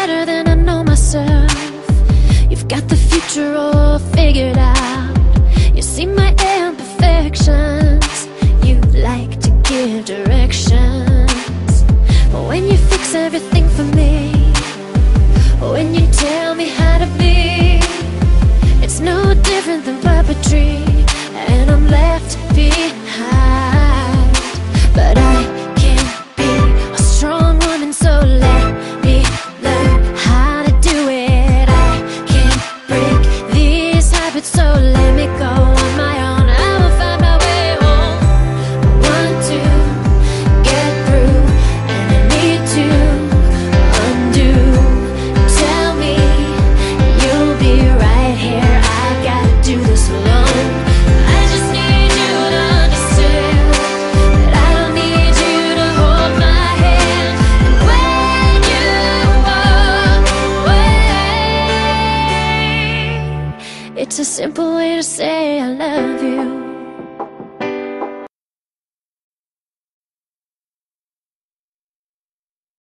better than I know myself. You've got the future all figured out. You see my imperfections. You like to give directions. But when you fix everything for me, when you tell me how to be, it's no different than puppetry, and I'm left behind. But I can't be a strong woman, so let me learn how to do it. I can't break these habits, so let me go on my own. I will find my way home. I want to get through, and I need to undo. Tell me you'll be right here. I gotta do this alone. I just need you to understand that I don't need you to hold my hand. And when you walk away, it's a simple way to say I love you.